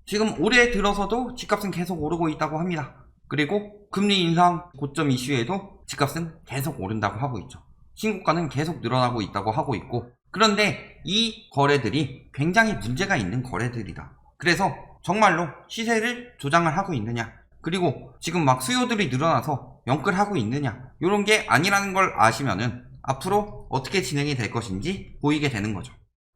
지금 올해 들어서도 집값은 계속 오르고 있다고 합니다. 그리고 금리 인상 고점 이슈에도 집값은 계속 오른다고 하고 있죠. 신고가는 계속 늘어나고 있다고 하고 있고, 그런데 이 거래들이 굉장히 문제가 있는 거래들이다. 그래서 정말로 시세를 조장을 하고 있느냐, 그리고 지금 막 수요들이 늘어나서 영끌하고 있느냐, 이런 게 아니라는 걸 아시면은 앞으로 어떻게 진행이 될 것인지 보이게 되는 거죠.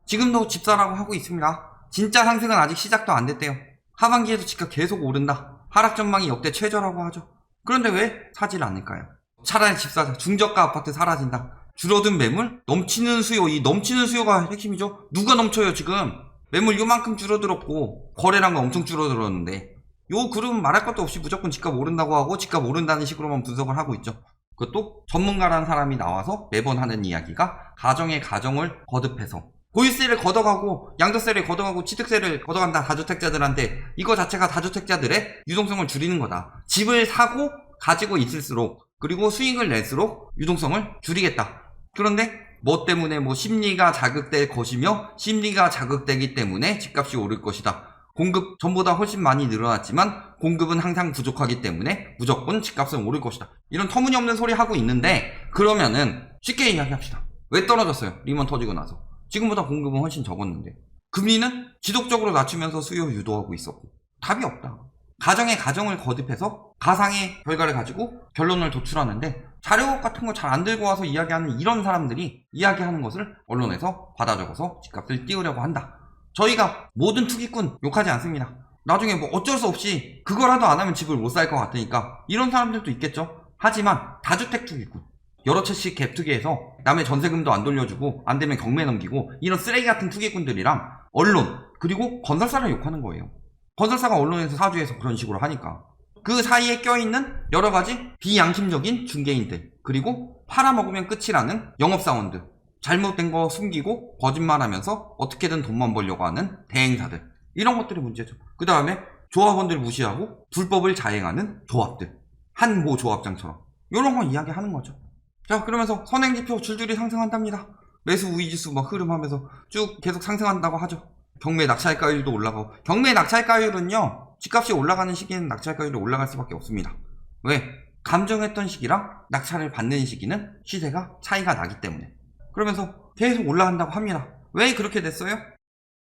지금도 집사라고 하고 있습니다. 진짜 상승은 아직 시작도 안 됐대요. 하반기에도 집값 계속 오른다. 하락 전망이 역대 최저라고 하죠. 그런데 왜 사질 않을까요? 차라리 집 사자. 중저가 아파트 사라진다. 줄어든 매물, 넘치는 수요. 이 넘치는 수요가 핵심이죠. 누가 넘쳐요 지금? 매물 요만큼 줄어들었고 거래량은 엄청 줄어들었는데, 요 그룹은 말할 것도 없이 무조건 집값 오른다고 하고 집값 오른다는 식으로만 분석을 하고 있죠. 그것도 전문가라는 사람이 나와서 매번 하는 이야기가 가정의 가정을 거듭해서 보유세를 걷어가고 양도세를 걷어가고 취득세를 걷어간다. 다주택자들한테 이거 자체가 다주택자들의 유동성을 줄이는 거다. 집을 사고 가지고 있을수록, 그리고 수익을 낼수록 유동성을 줄이겠다. 그런데 뭐 때문에? 뭐 심리가 자극될 것이며, 심리가 자극되기 때문에 집값이 오를 것이다. 공급 전보다 훨씬 많이 늘어났지만 공급은 항상 부족하기 때문에 무조건 집값은 오를 것이다. 이런 터무니없는 소리 하고 있는데, 그러면은 쉽게 이야기합시다. 왜 떨어졌어요? 리먼 터지고 나서. 지금보다 공급은 훨씬 적었는데 금리는 지속적으로 낮추면서 수요 유도하고 있었고. 답이 없다. 가정의 가정을 거듭해서 가상의 결과를 가지고 결론을 도출하는데, 자료 같은 거 잘 안 들고 와서 이야기하는 이런 사람들이 이야기하는 것을 언론에서 받아 적어서 집값을 띄우려고 한다. 저희가 모든 투기꾼 욕하지 않습니다. 나중에 뭐 어쩔 수 없이 그거라도 안 하면 집을 못 살 것 같으니까 이런 사람들도 있겠죠. 하지만 다주택 투기꾼, 여러 채씩 갭 투기해서 남의 전세금도 안 돌려주고 안 되면 경매 넘기고, 이런 쓰레기 같은 투기꾼들이랑 언론, 그리고 건설사를 욕하는 거예요. 건설사가 언론에서 사주해서 그런 식으로 하니까 그 사이에 껴있는 여러 가지 비양심적인 중개인들, 그리고 팔아먹으면 끝이라는 영업사원들, 잘못된 거 숨기고 거짓말하면서 어떻게든 돈만 벌려고 하는 대행사들, 이런 것들이 문제죠. 그 다음에 조합원들 무시하고 불법을 자행하는 조합들, 한모 조합장처럼 이런 거 이야기하는 거죠. 자, 그러면서 선행지표 줄줄이 상승한답니다. 매수 우위지수 막 흐름하면서 쭉 계속 상승한다고 하죠. 경매 낙찰가율도 올라가고. 경매 낙찰가율은요, 집값이 올라가는 시기에는 낙찰가율이 올라갈 수밖에 없습니다. 왜? 감정했던 시기랑 낙찰을 받는 시기는 시세가 차이가 나기 때문에. 그러면서 계속 올라간다고 합니다. 왜 그렇게 됐어요?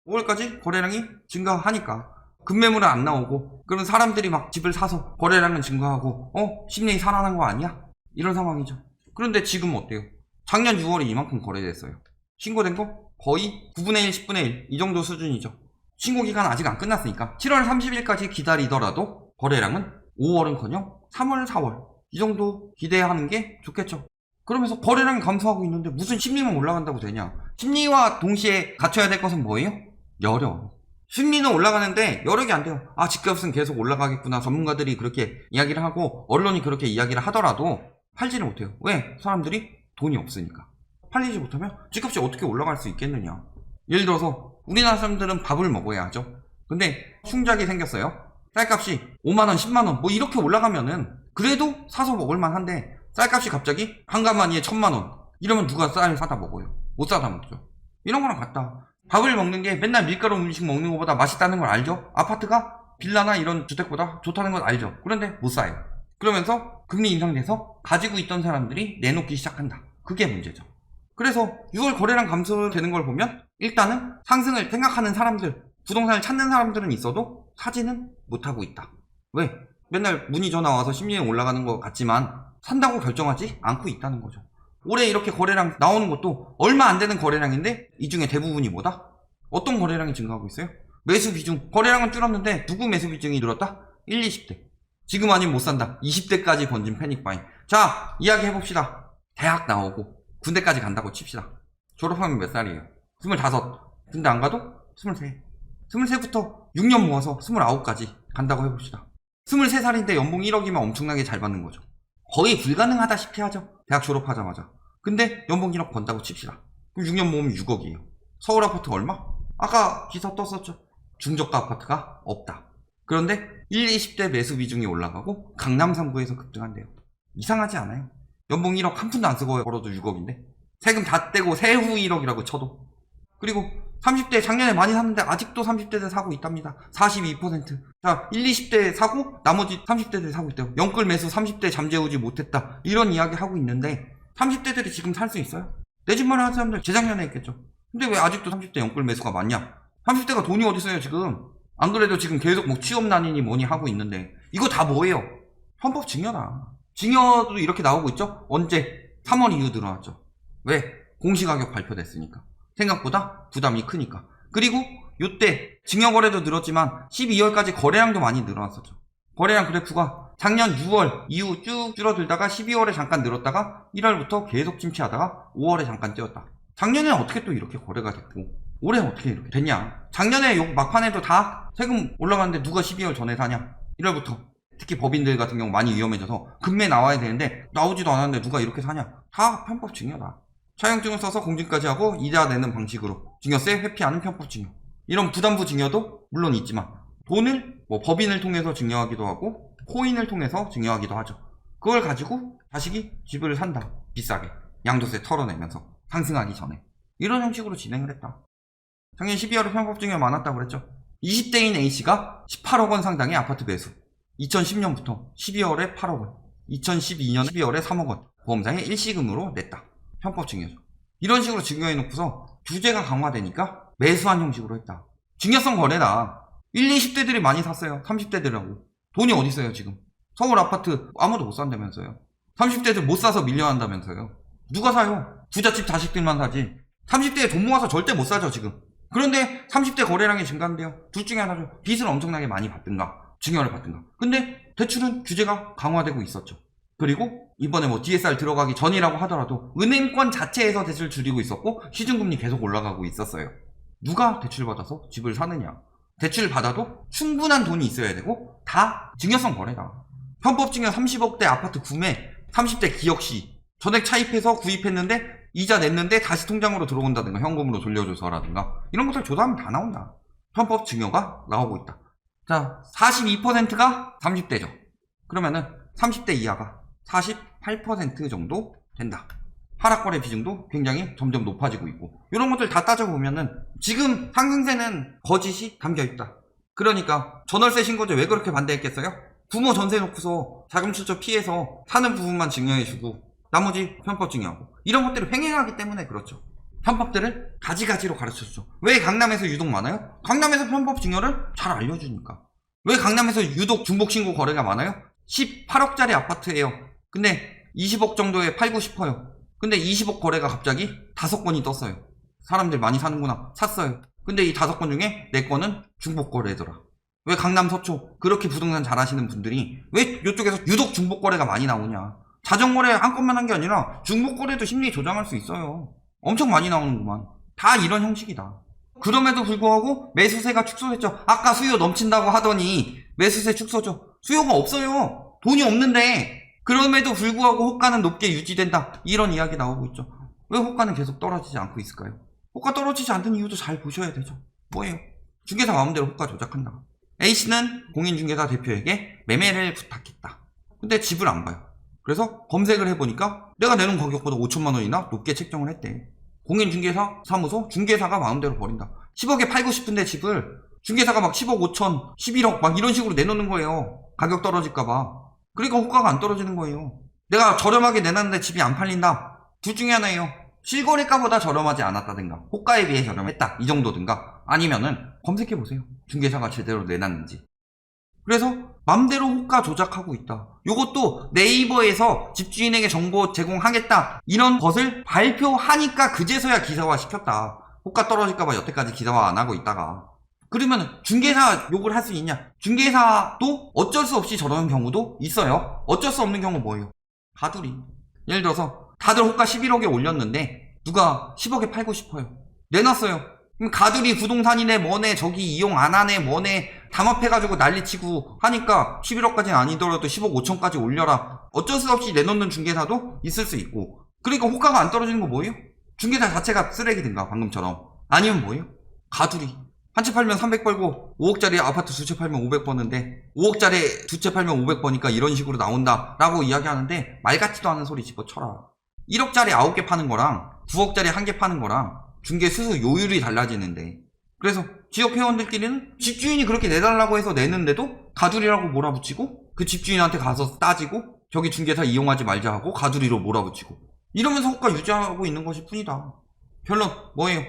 5월까지 거래량이 증가하니까. 급매물은 안 나오고, 그런 사람들이 막 집을 사서 거래량은 증가하고, 심리 살아난 거 아니야? 이런 상황이죠. 그런데 지금은 어때요? 작년 6월에 이만큼 거래됐어요. 신고된 거 거의 9분의 1, 10분의 1 이 정도 수준이죠. 신고기간 아직 안 끝났으니까 7월 30일까지 기다리더라도 거래량은 5월은커녕 3월, 4월 이 정도 기대하는 게 좋겠죠. 그러면서 거래량이 감소하고 있는데 무슨 심리만 올라간다고 되냐? 심리와 동시에 갖춰야 될 것은 뭐예요? 여력. 심리는 올라가는데 여력이 안 돼요. 아, 집값은 계속 올라가겠구나. 전문가들이 그렇게 이야기를 하고 언론이 그렇게 이야기를 하더라도 팔지를 못해요. 왜? 사람들이 돈이 없으니까. 팔리지 못하면 집값이 어떻게 올라갈 수 있겠느냐. 예를 들어서 우리나라 사람들은 밥을 먹어야 하죠. 근데 충작이 생겼어요. 쌀값이 5만원, 10만원 뭐 이렇게 올라가면은 그래도 사서 먹을만 한데, 쌀값이 갑자기 한가마니에 1000만원 이러면 누가 쌀 사다 먹어요? 못 사다 먹죠. 이런 거랑 같다. 밥을 먹는 게 맨날 밀가루 음식 먹는 것보다 맛있다는 걸 알죠. 아파트가 빌라나 이런 주택보다 좋다는 걸 알죠. 그런데 못 사요. 그러면서 금리 인상돼서 가지고 있던 사람들이 내놓기 시작한다. 그게 문제죠. 그래서 6월 거래량 감소되는 걸 보면 일단은 상승을 생각하는 사람들, 부동산을 찾는 사람들은 있어도 사지는 못하고 있다. 왜? 맨날 문의 전화 와서 심리는 올라가는 것 같지만 산다고 결정하지 않고 있다는 거죠. 올해 이렇게 거래량 나오는 것도 얼마 안 되는 거래량인데 이 중에 대부분이 뭐다? 어떤 거래량이 증가하고 있어요? 매수 비중. 거래량은 줄었는데 누구 매수 비중이 늘었다? 1, 20대. 지금 아니면 못 산다. 20대까지 번진 패닉바잉. 자, 이야기 해봅시다. 대학 나오고 군대까지 간다고 칩시다. 졸업하면 몇 살이에요? 25. 군대 안 가도 23. 23부터 6년 모아서 29까지 간다고 해봅시다. 23살인데 연봉 1억이면 엄청나게 잘 받는 거죠. 거의 불가능하다시피 하죠. 대학 졸업하자마자. 근데 연봉 1억 번다고 칩시다. 그럼 6년 모으면 6억이에요. 서울 아파트 얼마? 아까 기사 떴었죠. 중저가 아파트가 없다. 그런데 1, 20대 매수 비중이 올라가고 강남 3구에서 급등한대요. 이상하지 않아요? 연봉 1억 한 푼도 안 쓰고 벌어도 6억인데 세금 다 떼고 세후 1억이라고 쳐도. 그리고 30대 작년에 많이 샀는데 아직도 30대들 사고 있답니다. 42%. 자, 20, 20대 사고 나머지 30대들 사고 있대요. 영끌 매수 30대 잠재우지 못했다. 이런 이야기 하고 있는데 30대들이 지금 살 수 있어요? 내 집 마련한 사람들 재작년에 했겠죠. 근데 왜 아직도 30대 영끌 매수가 많냐? 30대가 돈이 어딨어요 지금. 안 그래도 지금 계속 뭐 취업난이니 뭐니 하고 있는데 이거 다 뭐예요? 헌법 증여다. 증여도 이렇게 나오고 있죠? 언제? 3월 이후 늘어났죠. 왜? 공시가격 발표됐으니까. 생각보다 부담이 크니까. 그리고 요때 증여거래도 늘었지만 12월까지 거래량도 많이 늘어났었죠. 거래량 그래프가 작년 6월 이후 쭉 줄어들다가 12월에 잠깐 늘었다가 1월부터 계속 침체하다가 5월에 잠깐 뛰었다. 작년에는 어떻게 또 이렇게 거래가 됐고 올해는 어떻게 이렇게 됐냐. 작년에 요 막판에도 다 세금 올라갔는데 누가 12월 전에 사냐. 1월부터 특히 법인들 같은 경우 많이 위험해져서 금매 나와야 되는데 나오지도 않았는데 누가 이렇게 사냐. 다 편법 증여다. 차용증을 써서 공증까지 하고 이자 내는 방식으로 증여세 회피하는 편법 증여. 이런 부담부 증여도 물론 있지만 돈을 뭐 법인을 통해서 증여하기도 하고 코인을 통해서 증여하기도 하죠. 그걸 가지고 자식이 집을 산다. 비싸게 양도세 털어내면서 상승하기 전에 이런 형식으로 진행을 했다. 작년 12월에 편법 증여 많았다고 그랬죠. 20대인 A씨가 18억 원 상당의 아파트 매수. 2010년부터 12월에 8억 원, 2012년 12월에 3억 원 보험사에 일시금으로 냈다. 편법 증여죠. 이런 식으로 증여해놓고서 규제가 강화되니까 매수한 형식으로 했다. 증여성 거래다. 1, 20대들이 많이 샀어요. 30대들하고. 돈이 어디 있어요 지금. 서울 아파트 아무도 못 산다면서요. 30대들 못 사서 밀려난다면서요. 누가 사요? 부잣집 자식들만 사지. 30대에 돈 모아서 절대 못 사죠 지금. 그런데 30대 거래량이 증가한대요. 둘 중에 하나죠. 빚을 엄청나게 많이 받든가 증여를 받든가. 근데 대출은 규제가 강화되고 있었죠. 그리고 이번에 뭐 DSR 들어가기 전이라고 하더라도 은행권 자체에서 대출 줄이고 있었고 시중금리 계속 올라가고 있었어요. 누가 대출 받아서 집을 사느냐. 대출 받아도 충분한 돈이 있어야 되고 다 증여성 거래다. 편법 증여 30억대 아파트 구매 30대 기억시 전액 차입해서 구입했는데 이자 냈는데 다시 통장으로 들어온다든가 현금으로 돌려줘서라든가 이런 것들 조사하면 다 나온다. 편법 증여가 나오고 있다. 자, 42%가 30대죠. 그러면은 30대 이하가 48% 정도 된다. 하락거래 비중도 굉장히 점점 높아지고 있고 이런 것들 다 따져보면은 지금 상승세는 거짓이 담겨있다. 그러니까 전월세 신고제 왜 그렇게 반대했겠어요? 부모 전세 놓고서 자금 출처 피해서 사는 부분만 증여해주고 나머지 편법 증여하고 이런 것들을 횡행하기 때문에 그렇죠. 편법들을 가지가지로 가르쳐주죠. 왜 강남에서 유독 많아요? 강남에서 편법 증여를 잘 알려주니까. 왜 강남에서 유독 중복신고 거래가 많아요? 18억짜리 아파트예요. 근데 20억 정도에 팔고 싶어요. 근데 20억 거래가 갑자기 5건이 떴어요. 사람들 많이 사는구나. 샀어요. 근데 이 5건 중에 4건은 중복 거래더라. 왜 강남 서초 그렇게 부동산 잘 하시는 분들이 왜 이쪽에서 유독 중복 거래가 많이 나오냐. 자전거래 한 건만 한 게 아니라 중복 거래도 심리 조장할 수 있어요. 엄청 많이 나오는구만. 다 이런 형식이다. 그럼에도 불구하고 매수세가 축소됐죠. 아까 수요 넘친다고 하더니 매수세 축소죠. 수요가 없어요. 돈이 없는데 그럼에도 불구하고 호가는 높게 유지된다. 이런 이야기 나오고 있죠. 왜 호가는 계속 떨어지지 않고 있을까요? 호가 떨어지지 않는 이유도 잘 보셔야 되죠. 뭐예요? 중개사 마음대로 호가 조작한다. A씨는 공인중개사 대표에게 매매를 부탁했다. 근데 집을 안 봐요. 그래서 검색을 해보니까 내가 내놓은 가격보다 5천만 원이나 높게 책정을 했대. 공인중개사 사무소 중개사가 마음대로 버린다. 10억에 팔고 싶은데 집을 중개사가 막 10억 5천 11억 막 이런 식으로 내놓는 거예요. 가격 떨어질까봐. 그러니까 호가가 안 떨어지는 거예요. 내가 저렴하게 내놨는데 집이 안 팔린다. 둘 중에 하나예요. 실거래가보다 저렴하지 않았다든가 호가에 비해 저렴했다 이 정도든가 아니면은 검색해보세요. 중개사가 제대로 내놨는지. 그래서 맘대로 호가 조작하고 있다. 요것도 네이버에서 집주인에게 정보 제공하겠다 이런 것을 발표하니까 그제서야 기사화 시켰다. 호가 떨어질까봐 여태까지 기사화 안 하고 있다가. 그러면 중개사 욕을 할 수 있냐? 중개사도 어쩔 수 없이 저러는 경우도 있어요. 어쩔 수 없는 경우 뭐예요? 가두리. 예를 들어서 다들 호가 11억에 올렸는데 누가 10억에 팔고 싶어요. 내놨어요. 그럼 가두리 부동산이네 뭐네 저기 이용 안 하네 뭐네 담합해가지고 난리치고 하니까 11억까지는 아니더라도 10억 5천까지 올려라. 어쩔 수 없이 내놓는 중개사도 있을 수 있고. 그러니까 호가가 안 떨어지는 거 뭐예요? 중개사 자체가 쓰레기든가 방금처럼. 아니면 뭐예요? 가두리. 한 채 팔면 300 벌고 5억짜리 아파트 두 채 팔면 500 버는데 5억짜리 두 채 팔면 500 버니까 이런 식으로 나온다 라고 이야기하는데 말 같지도 않은 소리 집어쳐라. 1억짜리 9개 파는 거랑 9억짜리 1개 파는 거랑 중개 수수 요율이 달라지는데, 그래서 지역 회원들끼리는 집주인이 그렇게 내달라고 해서 내는데도 가두리라고 몰아붙이고, 그 집주인한테 가서 따지고, 저기 중개사 이용하지 말자 하고 가두리로 몰아붙이고, 이러면서 호가 유지하고 있는 것일 뿐이다. 결론 뭐예요?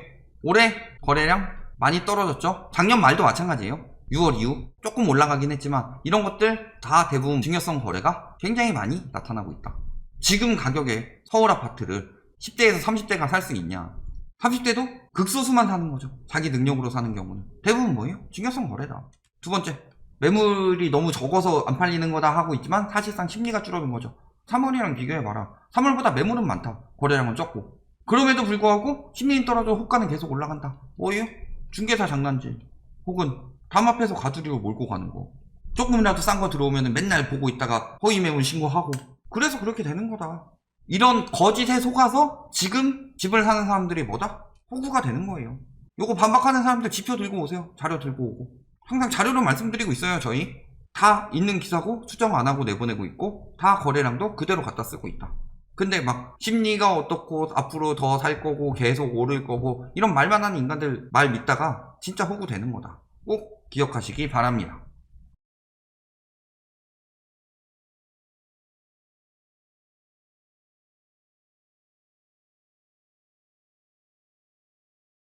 올해 거래량 많이 떨어졌죠? 작년 말도 마찬가지예요. 6월 이후 조금 올라가긴 했지만 이런 것들 다 대부분 증여성 거래가 굉장히 많이 나타나고 있다. 지금 가격에 서울 아파트를 10대에서 30대가 살 수 있냐? 30대도 극소수만 사는 거죠. 자기 능력으로 사는 경우는. 대부분 뭐예요? 증여성 거래다. 두 번째, 매물이 너무 적어서 안 팔리는 거다 하고 있지만 사실상 심리가 줄어든 거죠. 3월이랑 비교해봐라. 3월보다 매물은 많다. 거래량은 적고. 그럼에도 불구하고 심리는 떨어져 호가는 계속 올라간다. 뭐예요? 중개사 장난질. 혹은 담 앞에서 가두리로 몰고 가는 거. 조금이라도 싼 거 들어오면 맨날 보고 있다가 허위 매물 신고하고. 그래서 그렇게 되는 거다. 이런 거짓에 속아서 지금 집을 사는 사람들이 뭐다? 호구가 되는 거예요. 요거 반박하는 사람들 지표 들고 오세요. 자료 들고 오고. 항상 자료로 말씀드리고 있어요. 저희 다 있는 기사고 수정 안 하고 내보내고 있고 다 거래량도 그대로 갖다 쓰고 있다. 근데 막 심리가 어떻고 앞으로 더 살 거고 계속 오를 거고 이런 말만 하는 인간들 말 믿다가 진짜 호구 되는 거다. 꼭 기억하시기 바랍니다.